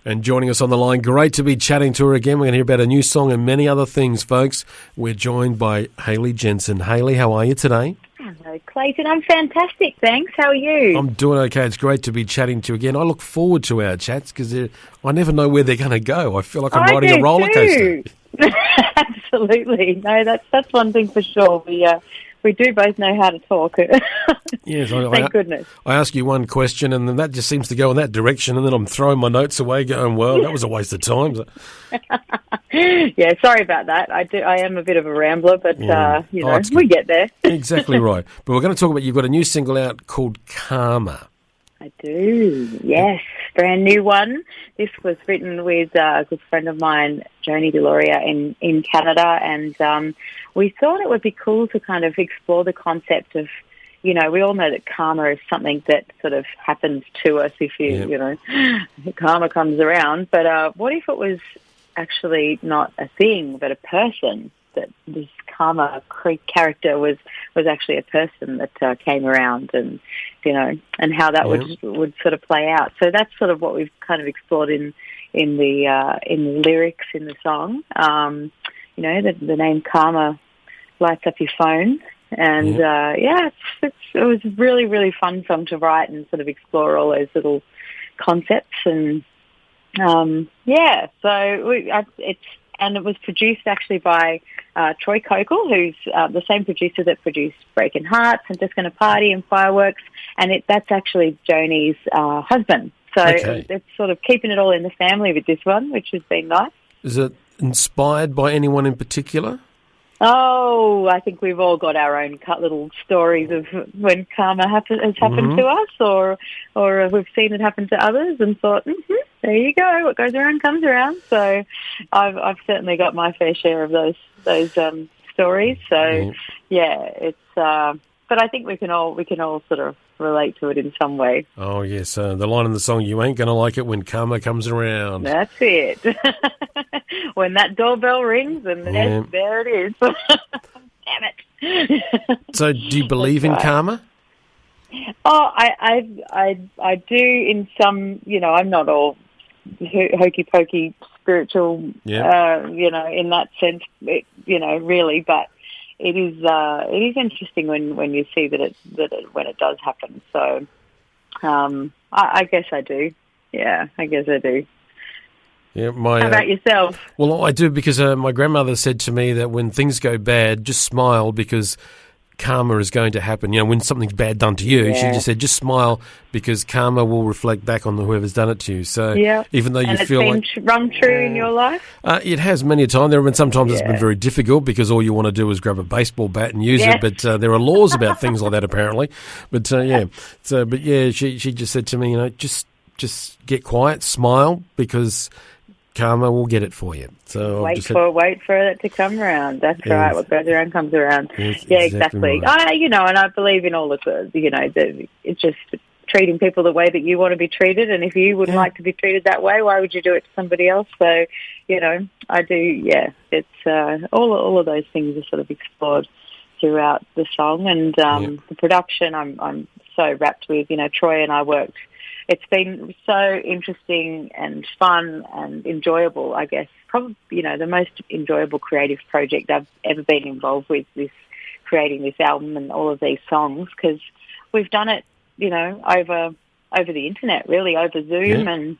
And joining us on the line, great to be chatting to her again. We're going to hear about a new song and many other things, folks. We're joined by Hayley Jensen. Hayley, how are you today? Hello, Clayton. I'm fantastic, thanks. How are you? I'm doing okay. It's great to be chatting to you again. I look forward to our chats because I never know where they're going to go. I feel like I'm riding a roller coaster. Absolutely. No, that's one thing for sure. We do both know how to talk. Yes, Thank goodness. I ask you one question and then that just seems to go in that direction and then I'm throwing my notes away going, well, that was a waste of time. Yeah, sorry about that. I am a bit of a rambler, but, we get there. Exactly right. But we're going to talk about, you've got a new single out called Karma. I do, yes. Brand new one. This was written with a good friend of mine, Joni Deloria, in Canada, and we thought it would be cool to kind of explore the concept of, we all know that karma is something that sort of happens to us if karma comes around, but what if it was actually not a thing, but a person, that this karma character was actually a person that came around and, and how that would sort of play out. So that's sort of what we've kind of explored in the lyrics in the song. The name Karma lights up your phone. And, it was a really, really fun song to write and sort of explore all those little concepts. And, and it was produced actually by Troy Cokel, who's the same producer that produced Breaking Hearts and Just Gonna Party and Fireworks, and that's actually Joni's husband. So it's sort of keeping it all in the family with this one, which has been nice. Is it inspired by anyone in particular? Oh, I think we've all got our own little stories of when karma has happened to us, or we've seen it happen to others and thought, there you go, what goes around comes around. So I've certainly got my fair share of those stories. So it's but I think we can all sort of relate to it in some way. Oh yes, the line in the song, "You ain't gonna like it when karma comes around." That's it. When that doorbell rings, and there it is. Damn it. So, do you believe in karma? Oh, I do in some. I'm not all hokey pokey spiritual. In that sense, really, but it is interesting when you see that when it does happen. So, I guess I do. Yeah, I guess I do. Yeah, how about yourself? Well, I do because my grandmother said to me that when things go bad, just smile because karma is going to happen. When something's bad done to you, she just said, just smile because karma will reflect back on whoever's done it to you. So even though you feel like... it's been run true in your life? It has many a time. There have been sometimes it's been very difficult because all you want to do is grab a baseball bat and use it, but there are laws about things like that apparently. But she just said to me, just get quiet, smile because... karma will get it for you. So wait for it to come around. That's right. What goes around comes around. Yes, exactly. Right. And I believe in all of it's just treating people the way that you want to be treated. And if you wouldn't like to be treated that way, why would you do it to somebody else? So, I do. Yeah, it's all of those things are sort of explored throughout the song and the production. I'm so wrapped with. Troy and I worked. It's been so interesting and fun and enjoyable, I guess. Probably, the most enjoyable creative project I've ever been involved with, creating this album and all of these songs, because we've done it, over the internet, really, over Zoom, and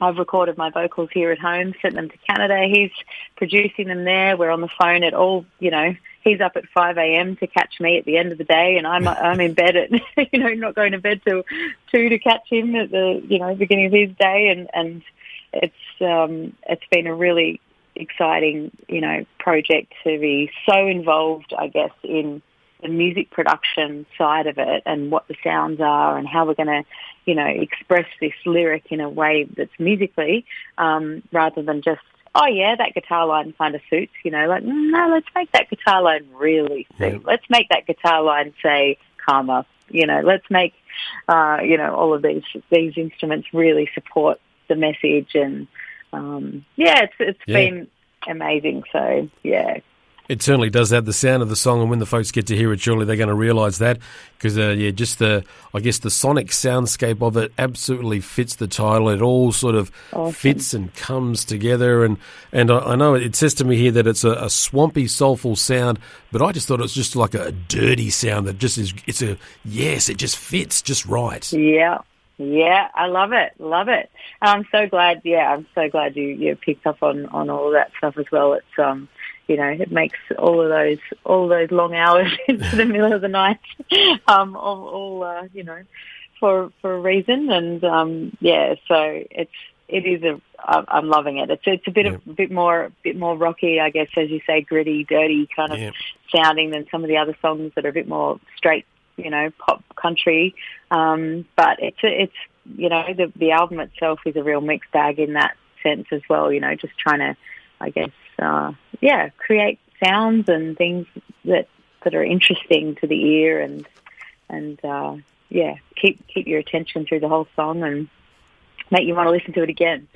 I've recorded my vocals here at home, sent them to Canada. He's producing them there. We're on the phone at all, he's up at 5 a.m. to catch me at the end of the day, and I'm in bed at, not going to bed till 2 to catch him at the, beginning of his day. And it's been a really exciting, project to be so involved, I guess, in the music production side of it and what the sounds are and how we're going to, express this lyric in a way that's musically, rather than just, oh yeah, that guitar line kind of suits, no, let's make that guitar line really suit. Let's make that guitar line say karma, let's make, all of these instruments really support the message. And, it's been amazing. So, yeah. It certainly does have the sound of the song, and when the folks get to hear it, surely they're going to realise that, because just the sonic soundscape of it absolutely fits the title. It all sort of fits and comes together, and I know it says to me here that it's a swampy, soulful sound, but I just thought it was just like a dirty sound that just is. It just fits just right. Yeah, I love it. I'm so glad. Yeah, I'm so glad you picked up on all of that stuff as well. It's it makes all those long hours into the middle of the night, for a reason. And so I'm loving it. It's a bit more rocky, I guess, as you say, gritty, dirty kind of sounding than some of the other songs that are a bit more straight, pop country. But it's the album itself is a real mixed bag in that sense as well. Just trying to, I guess, create sounds and things that are interesting to the ear and keep your attention through the whole song and make you want to listen to it again.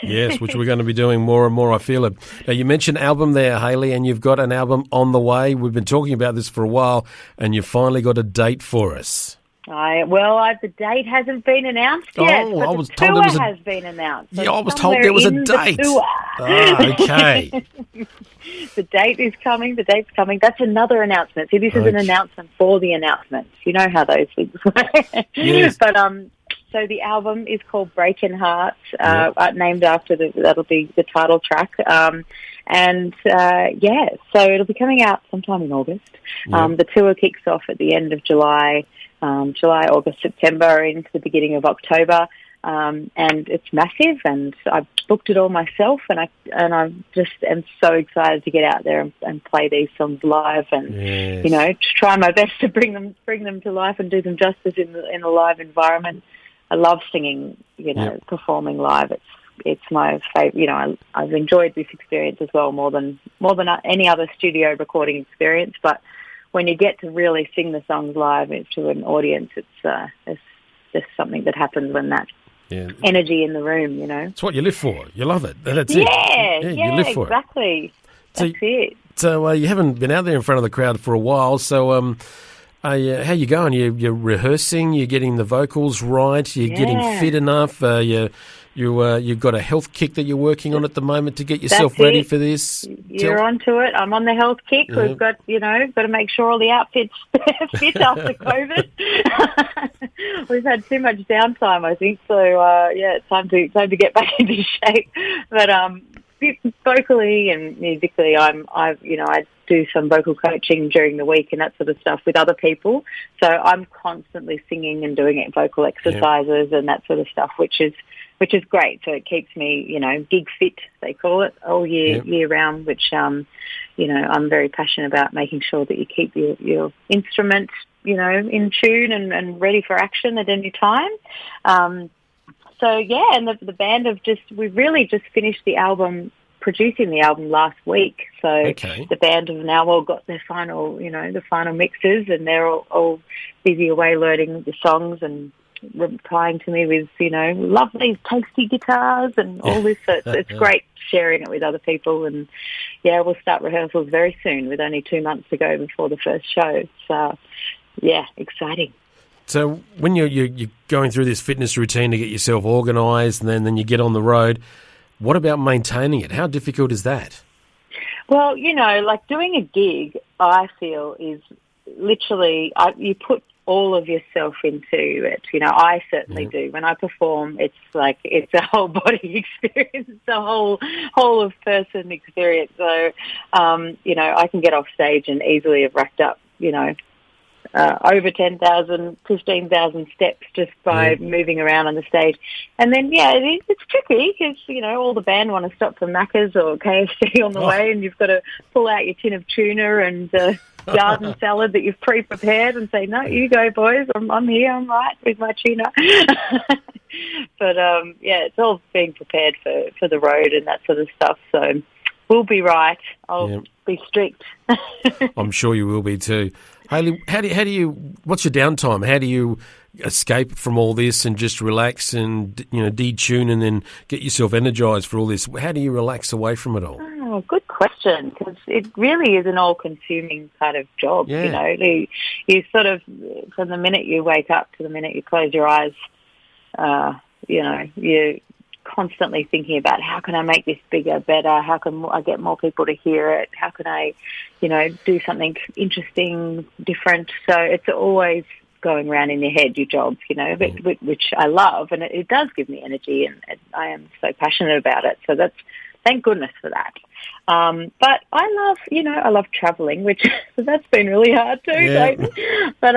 Yes, which we're going to be doing more and more, I feel it. Now, you mentioned album there, Hayley, and you've got an album on the way. We've been talking about this for a while, and you've finally got a date for us. The date hasn't been announced yet, but I was the told tour has been announced. Yeah, I was told there was a date. Okay. The date is coming. The date's coming. That's another announcement. See, this is an announcement for the announcements. You know how those things work. Yes. But so the album is called Breaking Hearts, named after that'll be the title track. So it'll be coming out sometime in August. The tour kicks off at the end of July, August, September, into the beginning of October. And it's massive, and I've booked it all myself, and I just am so excited to get out there and play these songs live, and just try my best to bring them to life and do them justice in a live environment. I love singing, performing live. It's my favorite. I've enjoyed this experience as well more than any other studio recording experience. But when you get to really sing the songs live to an audience, it's just something that happens when that energy in the room. It's what you live for. You love it. That's it. You live for exactly. That's it. So you haven't been out there in front of the crowd for a while. So how you going? You're rehearsing. You're getting the vocals right. You're getting fit enough. You've got a health kick that you're working on at the moment to get yourself ready for this. You're onto it. I'm on the health kick. We've got to make sure all the outfits fit after COVID. We've had too much downtime, I think. So it's time to get back into shape. But vocally and musically, I do some vocal coaching during the week and that sort of stuff with other people. So I'm constantly singing and doing vocal exercises and that sort of stuff, which is great. So it keeps me, gig fit, they call it, all year round, which, I'm very passionate about making sure that you keep your instrument, in tune and ready for action at any time. And the band we've really just finished the album, producing the album last week. So the band have now all got their final, the final mixes, and they're all busy away learning the songs and replying to me with, lovely, tasty guitars and all this. So it's great sharing it with other people. And, we'll start rehearsals very soon with only 2 months to go before the first show. So, exciting. So when you're going through this fitness routine to get yourself organised and then you get on the road, what about maintaining it? How difficult is that? Well, like doing a gig, I feel is literally, you put all of yourself into it. I certainly do. When I perform, it's like, it's a whole body experience. It's a whole of person experience. So, I can get off stage and easily have racked up, over 10,000, 15,000 steps just by moving around on the stage. And then, it's tricky because, all the band want to stop for Macca's or KFC on the way, and you've got to pull out your tin of tuna and garden salad that you've pre-prepared and say, no, you go, boys. I'm here. I'm right with my tuna. But, it's all being prepared for the road and that sort of stuff. So we'll be right. I'll be strict. I'm sure you will be too. Hayley, how do you? What's your downtime? How do you escape from all this and just relax and detune and then get yourself energised for all this? How do you relax away from it all? Oh, good question, because it really is an all-consuming kind of job. Yeah. You know, you sort of, from the minute you wake up to the minute you close your eyes, you know, you're constantly thinking about how can I make this bigger, better? How can I get more people to hear it? How can I, you know, do something interesting, different? So it's always going around in your head, your job, you know, which I love, and it does give me energy, and I am so passionate about it. So thank goodness for that. But I love travelling, which that's been really hard too, Clayton. But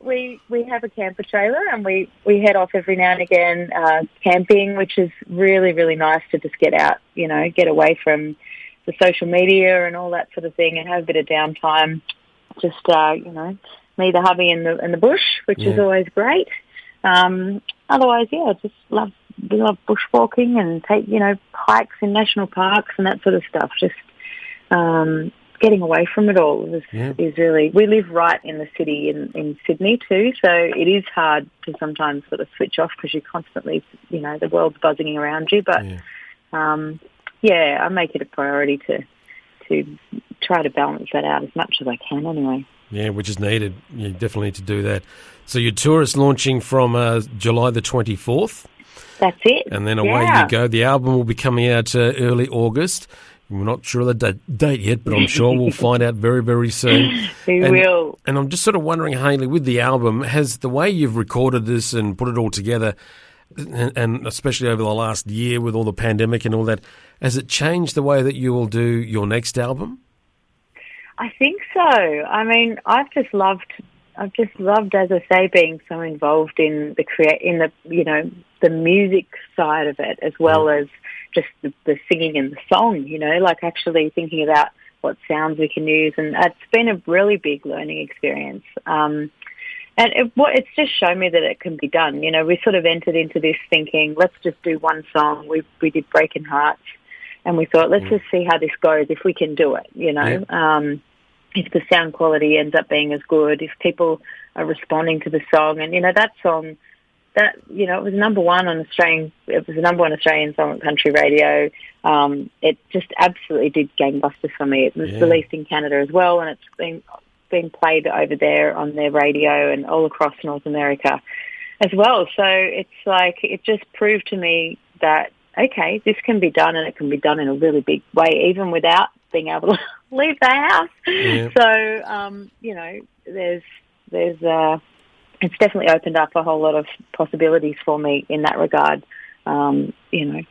we have a camper trailer, and we head off every now and again camping, which is really, really nice to just get out, you know, get away from the social media and all that sort of thing, and have a bit of downtime. Just you know, me, the hubby, and the bush, which is always great. Otherwise, we love bushwalking and take, you know, hikes in national parks and that sort of stuff. Just getting away from it all is really... We live right in the city in Sydney too, so it is hard to sometimes sort of switch off because you're constantly, you know, the world's buzzing around you. But, I make it a priority to try to balance that out as much as I can anyway. Yeah, which is needed. You definitely need to do that. So your tour is launching from July the 24th. That's it. And then away you go. The album will be coming out early August. We're not sure of the date yet, but I'm sure we'll find out very, very soon. We will. And I'm just sort of wondering, Hayley, with the album, has the way you've recorded this and put it all together, and especially over the last year with all the pandemic and all that, has it changed the way that you will do your next album? I think so. I mean, I've just loved, as I say, being so involved in the music side of it, as well as just the singing and the song, you know, like actually thinking about what sounds we can use. And it's been a really big learning experience. And it's just shown me that it can be done. You know, we sort of entered into this thinking, let's just do one song. We did Breaking Hearts, and we thought, let's just see how this goes, if we can do it, you know. Yeah. If the sound quality ends up being as good, if people are responding to the song. And, you know, that song, that, you know, it was a number one Australian song on country radio. It just absolutely did gangbusters for me. It was released in Canada as well, and it's been played over there on their radio and all across North America as well. So it's like, it just proved to me that, okay, this can be done, and it can be done in a really big way, even without being able to leave the house. Yeah. So, you know, there's it's definitely opened up a whole lot of possibilities for me in that regard. You know,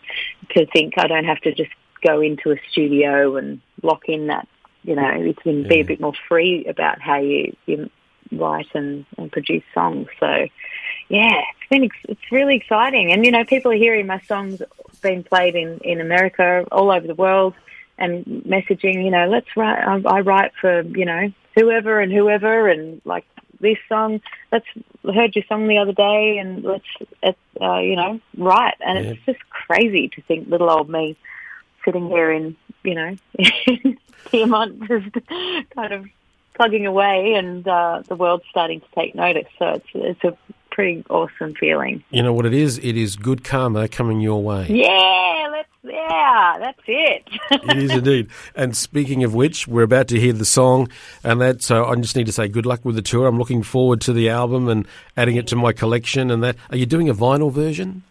to think I don't have to just go into a studio and lock in that, you know, it can be a bit more free about how you write and produce songs. So, yeah, it's really exciting. And, you know, people are hearing my songs being played in America, all over the world, and messaging, you know, let's write, I write for, you know, whoever, and like this song, heard your song the other day, and let's you know, write. And it's just crazy to think little old me sitting here in, you know, in Piedmont, just kind of plugging away, and the world's starting to take notice. So it's a pretty awesome feeling. You know what it is? It is good karma coming your way. That's it. It is indeed. And speaking of which, we're about to hear the song, and that. So I just need to say good luck with the tour. I'm looking forward to the album and adding it to my collection. And that. Are you doing a vinyl version?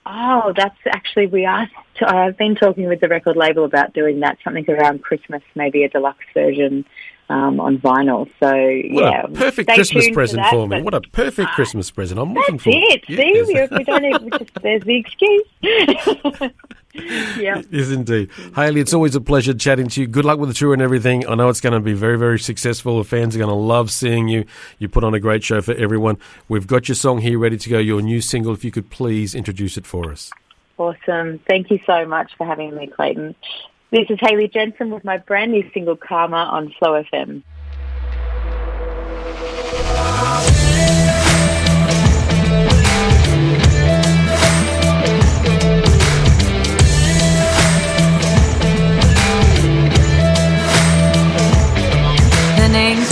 Oh, that's actually, I've been talking with the record label about doing that, something around Christmas, maybe a deluxe version on vinyl. So, what a perfect Christmas present for me. What a perfect Christmas present. I'm looking forward. That's it. See, if we don't there's the excuse. Yeah. Yes, indeed. Hayley, it's always a pleasure chatting to you. Good luck with the tour and everything. I know it's going to be very, very successful. The fans are going to love seeing you. You put on a great show for everyone. We've got your song here ready to go, your new single. If you could please introduce it for us. Awesome. Thank you so much for having me, Clayton. This is Hayley Jensen with my brand new single, Karma, on Flow FM.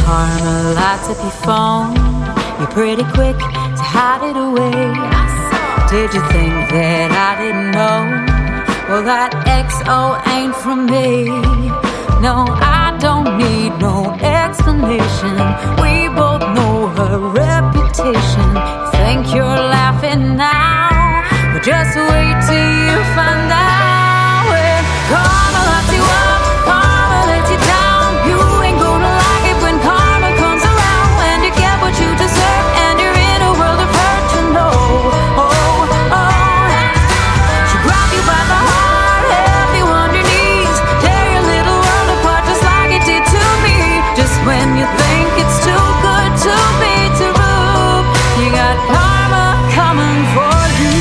Karma lights up your phone. You're pretty quick to hide it away. Did you think that I didn't know? Well, that XO ain't from me. No, I don't need no explanation. We both know her reputation. You think you're laughing now, but just wait till you find out. When karma locks you up, karma lets you down. You ain't gonna like it when karma comes around. When you get what you deserve and you're in a world of hurt, you know. She'll grab you by the heart, help you on your knees, tear your little world apart just like it did to me. Just when you think it's too good to be true, you got karma coming for you.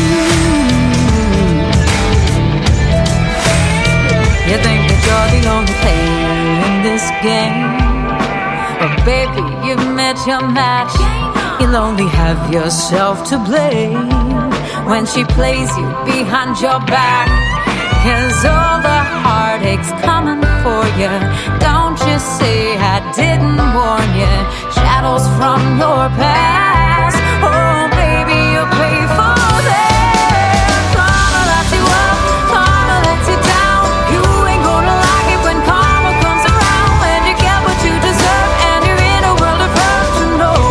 You think that you're the only player in this game, but baby, you've met your match. You'll only have yourself to blame when she plays you behind your back. 'Cause all the heartache's coming for you. Don't you say I didn't warn you? Shadows from your past. Oh baby, you'll pay for that. Karma locks you up, karma lets you down. You ain't gonna like it when karma comes around. When you get what you deserve and you're in a world of hurt, you know.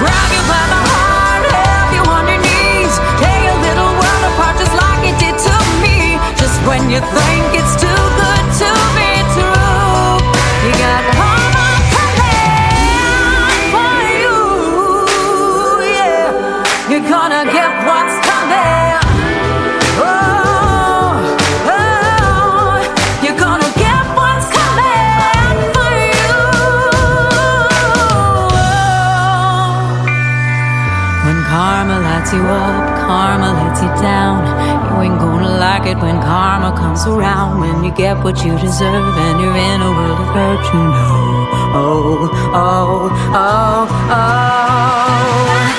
Grab you by the heart, help you on your knees, tear your little world apart just like it did to me. Just when you think it's too good to be true, you got karma coming for you. Yeah, you're gonna get what's coming. Oh, you're gonna get what's coming for you. When karma lights you up, karma lets you down. You ain't gonna like it when karma comes around. When you get what you deserve and you're in a world of hurt, you know. Oh, oh, oh, oh.